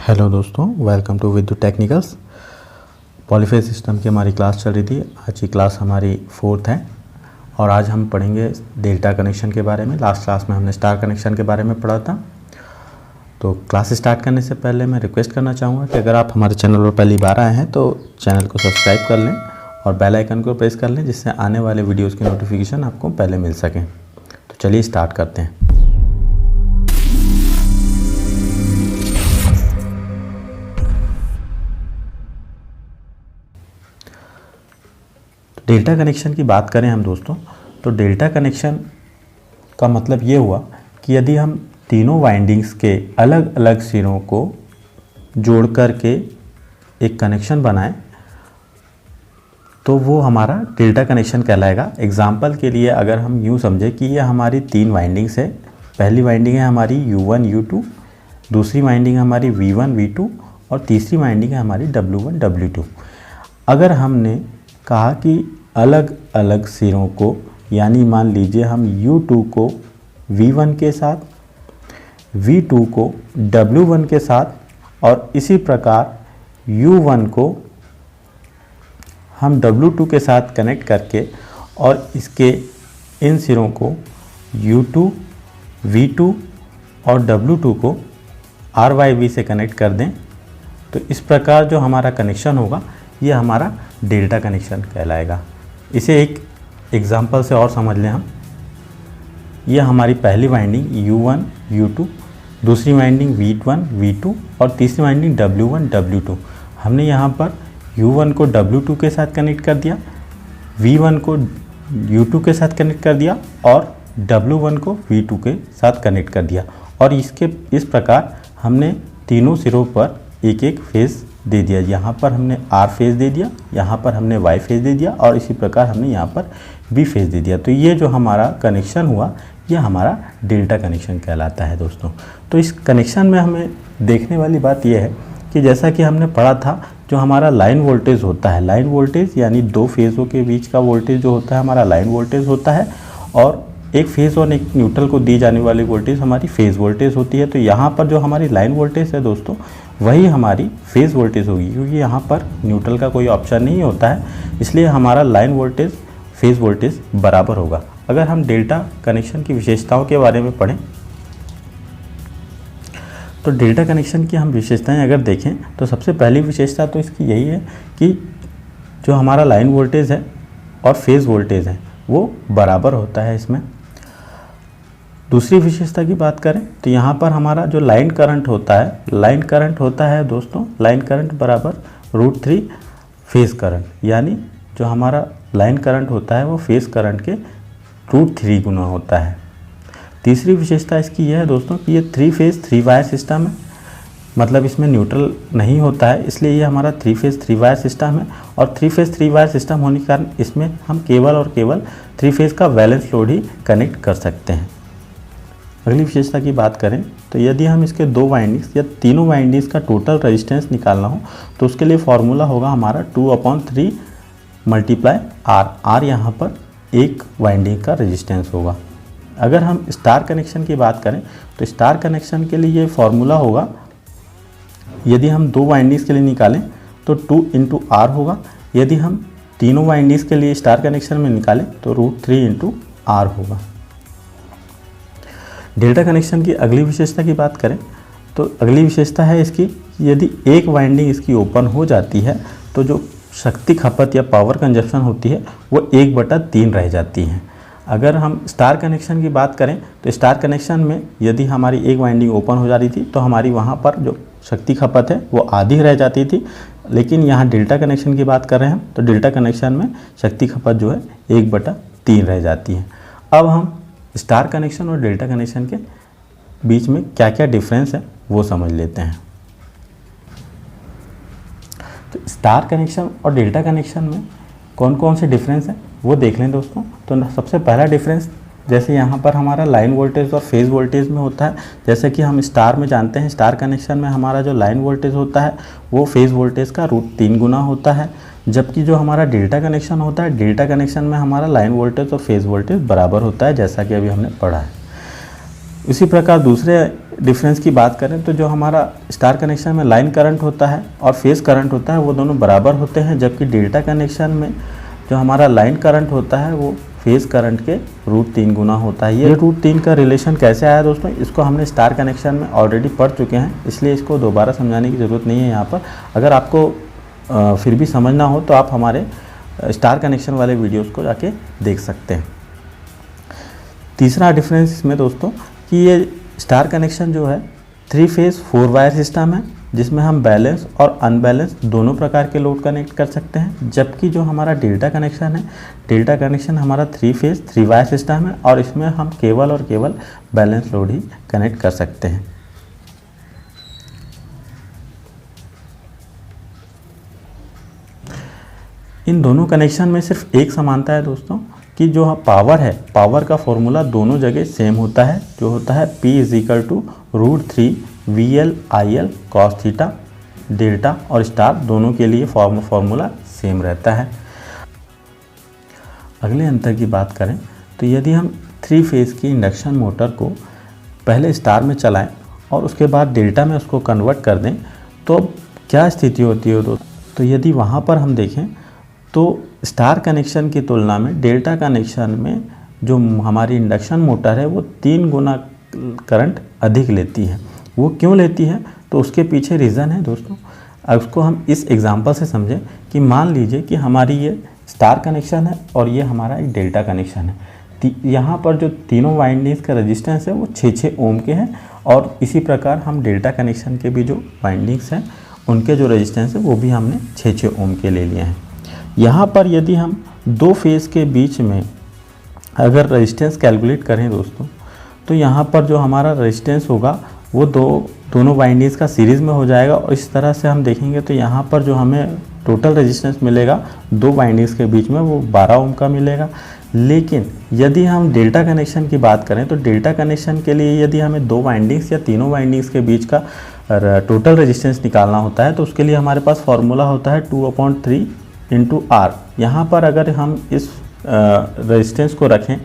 Hello दोस्तों, welcome to विद्युत technicals. Polyphase system की हमारी क्लास चल रही थी। आज की क्लास हमारी 4th है और आज हम पढ़ेंगे डेल्टा कनेक्शन के बारे में। लास्ट क्लास में हमने स्टार कनेक्शन के बारे में पढ़ा था। तो क्लास स्टार्ट करने से पहले मैं रिक्वेस्ट करना चाहूँगा कि अगर आप हमारे चैनल पर पहली बार आए हैं तो चैनल को सब्सक्राइब कर लें और बेल आइकन को प्रेस कर लें, जिससे आने वाले वीडियोज़ की नोटिफिकेशन आपको पहले मिल सकें। तो चलिए स्टार्ट करते हैं। डेल्टा कनेक्शन की बात करें हम दोस्तों, तो डेल्टा कनेक्शन का मतलब ये हुआ कि यदि हम तीनों वाइंडिंग्स के अलग अलग सिरों को जोड़ कर के एक कनेक्शन बनाएं तो वो हमारा डेल्टा कनेक्शन कहलाएगा। एग्जाम्पल के लिए अगर हम यूँ समझें कि ये हमारी 3 वाइंडिंग्स है। पहली वाइंडिंग है हमारी U1 U2, दूसरी वाइंडिंग हमारी V1 V2 और तीसरी वाइंडिंग है हमारी W1 W2। अगर हमने कहा कि अलग अलग सिरों को, यानी मान लीजिए हम U2 को V1 के साथ, V2 को W1 के साथ और इसी प्रकार U1 को हम W2 के साथ कनेक्ट करके और इसके इन सिरों को U2, V2 और W2 को RYV से कनेक्ट कर दें, तो इस प्रकार जो हमारा कनेक्शन होगा ये हमारा डेल्टा कनेक्शन कहलाएगा। इसे एक एग्जांपल से और समझ लें हम। ये हमारी पहली वाइंडिंग U1 U2, दूसरी वाइंडिंग V1 V2 और तीसरी वाइंडिंग W1 W2। हमने यहाँ पर U1 को W2 के साथ कनेक्ट कर दिया, V1 को U2 के साथ कनेक्ट कर दिया और W1 को V2 के साथ कनेक्ट कर दिया। और इस प्रकार हमने तीनों सिरों पर एक एक फेज़ दे दिया। यहाँ पर हमने R फेज़ दे दिया, यहाँ पर हमने Y फेज़ दे दिया और इसी प्रकार हमने यहाँ पर B फेज़ दे दिया। तो ये जो हमारा कनेक्शन हुआ ये हमारा डेल्टा कनेक्शन कहलाता है दोस्तों। तो इस कनेक्शन में हमें देखने वाली बात यह है कि जैसा कि हमने पढ़ा था, जो हमारा लाइन वोल्टेज होता है, लाइन वोल्टेज यानी 2 फेज़ों के बीच का वोल्टेज जो होता है हमारा लाइन वोल्टेज होता है, और एक फेज़ और एक न्यूट्रल को दी जाने वाली वोल्टेज हमारी फेज़ वोल्टेज होती है। तो यहाँ पर जो हमारी लाइन वोल्टेज है दोस्तों, वही हमारी फेज़ वोल्टेज होगी, क्योंकि यहाँ पर न्यूट्रल का कोई ऑप्शन नहीं होता है, इसलिए हमारा लाइन वोल्टेज फेज़ वोल्टेज बराबर होगा। अगर हम डेल्टा कनेक्शन की विशेषताओं के बारे में पढ़ें तो डेल्टा कनेक्शन की हम विशेषताएं अगर देखें तो सबसे पहली विशेषता तो इसकी यही है कि जो हमारा लाइन वोल्टेज है और फेज़ वोल्टेज है वो बराबर होता है इसमें। दूसरी विशेषता की बात करें तो यहाँ पर हमारा जो लाइन करंट होता है दोस्तों, लाइन करंट बराबर √3 फेज़ करंट, यानी जो हमारा लाइन करंट होता है वो फेज़ करंट के √3 गुना होता है। तीसरी विशेषता इसकी यह है दोस्तों कि ये 3 फेज़ 3 वायर सिस्टम है, मतलब इसमें न्यूट्रल नहीं होता है, इसलिए ये हमारा 3 फेज़ 3 वायर सिस्टम है। और 3 फेज़ 3 वायर सिस्टम होने के कारण इसमें हम केवल और केवल 3 फेज़ का बैलेंस लोड ही कनेक्ट कर सकते हैं। अगली विशेषता की बात करें तो यदि हम इसके 2 वाइंडिंग्स या तीनों वाइंडिंग्स का टोटल रेजिस्टेंस निकालना हो तो उसके लिए फॉर्मूला होगा हमारा 2/3 × R। R यहाँ पर एक वाइंडिंग का रेजिस्टेंस होगा। अगर हम स्टार कनेक्शन की बात करें तो स्टार कनेक्शन के लिए ये फॉर्मूला होगा, यदि हम 2 वाइंडिंग्स के लिए निकालें तो 2 × R होगा। यदि हम तीनों वाइंडिंग्स के लिए स्टार कनेक्शन में निकालें तो √3 × R होगा। डेल्टा कनेक्शन की अगली विशेषता की बात करें तो अगली विशेषता है इसकी, यदि एक वाइंडिंग इसकी ओपन हो जाती है तो जो शक्ति खपत या पावर कंजप्शन होती है वो 1/3 रह जाती है। अगर हम स्टार कनेक्शन की बात करें तो स्टार कनेक्शन में यदि हमारी एक वाइंडिंग ओपन हो जाती थी तो हमारी वहाँ पर जो शक्ति खपत है वो आधी रह जाती थी, लेकिन यहाँ डेल्टा कनेक्शन की बात कर रहे हैं तो डेल्टा कनेक्शन में शक्ति खपत जो है 1/3 रह जाती है। अब हम स्टार कनेक्शन और डेल्टा कनेक्शन के बीच में क्या क्या डिफरेंस है वो समझ लेते हैं। तो स्टार कनेक्शन और डेल्टा कनेक्शन में कौन कौन से डिफरेंस हैं वो देख लें दोस्तों। तो सबसे पहला डिफरेंस जैसे यहाँ पर हमारा लाइन वोल्टेज और फेज़ वोल्टेज में होता है, जैसे कि हम स्टार में जानते हैं, स्टार कनेक्शन में हमारा जो लाइन वोल्टेज होता है वो फेज़ वोल्टेज का √3 गुना होता है, जबकि जो हमारा डेल्टा कनेक्शन होता है, डेल्टा कनेक्शन में हमारा लाइन वोल्टेज और फेज़ वोल्टेज बराबर होता है, जैसा कि अभी हमने पढ़ा है। उसी प्रकार दूसरे डिफरेंस की बात करें तो जो हमारा स्टार कनेक्शन में लाइन करंट होता है और फेज करंट होता है वो दोनों बराबर होते हैं, जबकि डेल्टा कनेक्शन में जो हमारा लाइन करंट होता है वो फेज करंट के √3 गुना होता है। ये √3 का रिलेशन कैसे आया दोस्तों, इसको हमने स्टार कनेक्शन में ऑलरेडी पढ़ चुके हैं, इसलिए इसको दोबारा समझाने की ज़रूरत नहीं है यहाँ पर। अगर आपको फिर भी समझना हो तो आप हमारे स्टार कनेक्शन वाले वीडियोस को जाके देख सकते हैं। तीसरा डिफरेंस इसमें दोस्तों कि ये स्टार कनेक्शन जो है 3 फेज 4 वायर सिस्टम है, जिसमें हम बैलेंस और अनबैलेंस दोनों प्रकार के लोड कनेक्ट कर सकते हैं, जबकि जो हमारा डेल्टा कनेक्शन है, डेल्टा कनेक्शन हमारा 3 फेज 3 वायर सिस्टम है और इसमें हम केवल और केवल बैलेंस लोड ही कनेक्ट कर सकते हैं। इन दोनों कनेक्शन में सिर्फ एक समानता है दोस्तों कि जो पावर है, पावर का फॉर्मूला दोनों जगह सेम होता है, जो होता है P = √3 VL/IL cos theta. Delta और स्टार दोनों के लिए फॉर्मूला सेम रहता है। अगले अंतर की बात करें तो यदि हम 3 फेज की इंडक्शन मोटर को पहले स्टार में चलाएं और उसके बाद डेल्टा में उसको कन्वर्ट कर दें तो क्या स्थिति होती है दोस्तों। तो यदि वहाँ पर हम देखें तो स्टार कनेक्शन की तुलना में डेल्टा कनेक्शन में जो हमारी इंडक्शन मोटर है वो 3 गुना करंट अधिक लेती है। वो क्यों लेती है तो उसके पीछे रीज़न है दोस्तों। अब उसको हम इस एग्जांपल से समझें कि मान लीजिए कि हमारी ये स्टार कनेक्शन है और ये हमारा एक डेल्टा कनेक्शन है। यहाँ पर जो तीनों वाइंडिंग्स का रेजिस्टेंस है वो 6-6 ओम के हैं और इसी प्रकार हम डेल्टा कनेक्शन के भी जो वाइंडिंग्स हैं उनके जो रेजिस्टेंस है वो भी हमने 6-6 ओम के ले लिए हैं। यहाँ पर यदि हम 2 फेज़ के बीच में अगर रेजिस्टेंस कैलकुलेट करें दोस्तों तो यहाँ पर जो हमारा रेजिस्टेंस होगा वो दोनों वाइंडिंग्स का सीरीज़ में हो जाएगा और इस तरह से हम देखेंगे तो यहाँ पर जो हमें टोटल रेजिस्टेंस मिलेगा 2 वाइंडिंग्स के बीच में वो 12 ओम का मिलेगा। लेकिन यदि हम डेल्टा कनेक्शन की बात करें तो डेल्टा कनेक्शन के लिए यदि हमें 2 वाइंडिंग्स या तीनों वाइंडिंग्स के बीच का टोटल रेजिस्टेंस निकालना होता है तो उसके लिए हमारे पास फॉर्मूला होता है 2/3 × R। यहाँ पर अगर हम इस रेजिस्टेंस को रखें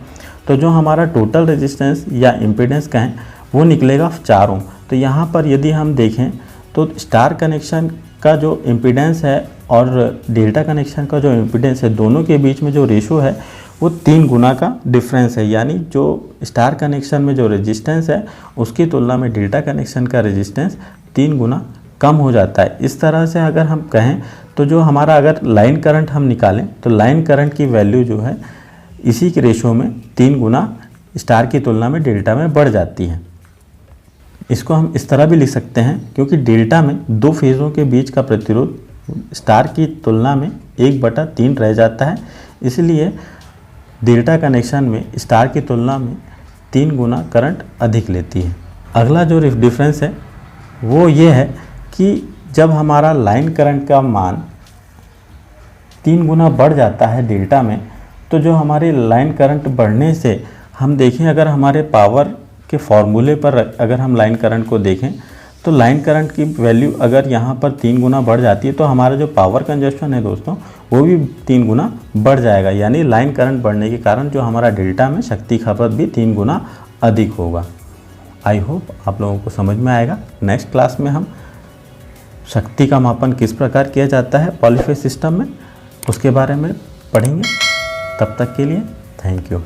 तो जो हमारा टोटल रेजिस्टेंस या इम्पीडेंस कहें वो निकलेगा 4 ओम। तो यहाँ पर यदि हम देखें तो स्टार कनेक्शन का जो इम्पीडेंस है और डेल्टा कनेक्शन का जो इम्पीडेंस है दोनों के बीच में जो रेशो है वो 3 गुना का डिफरेंस है। यानी जो स्टार कनेक्शन में जो रेजिस्टेंस है उसकी तुलना में डेल्टा कनेक्शन का रेजिस्टेंस 3 गुना कम हो जाता है। इस तरह से अगर हम कहें तो जो हमारा अगर लाइन करंट हम निकालें तो लाइन करंट की वैल्यू जो है इसी के रेशो में 3 गुना स्टार की तुलना में डेल्टा में बढ़ जाती है। इसको हम इस तरह भी लिख सकते हैं क्योंकि डेल्टा में 2 फेज़ों के बीच का प्रतिरोध स्टार की तुलना में 1/3 रह जाता है, इसलिए डेल्टा कनेक्शन में स्टार की तुलना में 3 गुना करंट अधिक लेती है। अगला जो डिफरेंस है वो ये है कि जब हमारा लाइन करंट का मान 3 गुना बढ़ जाता है डेल्टा में तो जो हमारे लाइन करंट बढ़ने से हम देखें अगर हमारे पावर के फॉर्मूले पर अगर हम लाइन करंट को देखें तो लाइन करंट की वैल्यू अगर यहाँ पर 3 गुना बढ़ जाती है तो हमारा जो पावर कंजप्शन है दोस्तों वो भी 3 गुना बढ़ जाएगा। यानी लाइन करंट बढ़ने के कारण जो हमारा डेल्टा में शक्ति खपत भी 3 गुना अधिक होगा। आई होप आप लोगों को समझ में आएगा। नेक्स्ट क्लास में हम शक्ति का मापन किस प्रकार किया जाता है पॉलीफेज सिस्टम में उसके बारे में पढ़ेंगे। तब तक के लिए थैंक यू।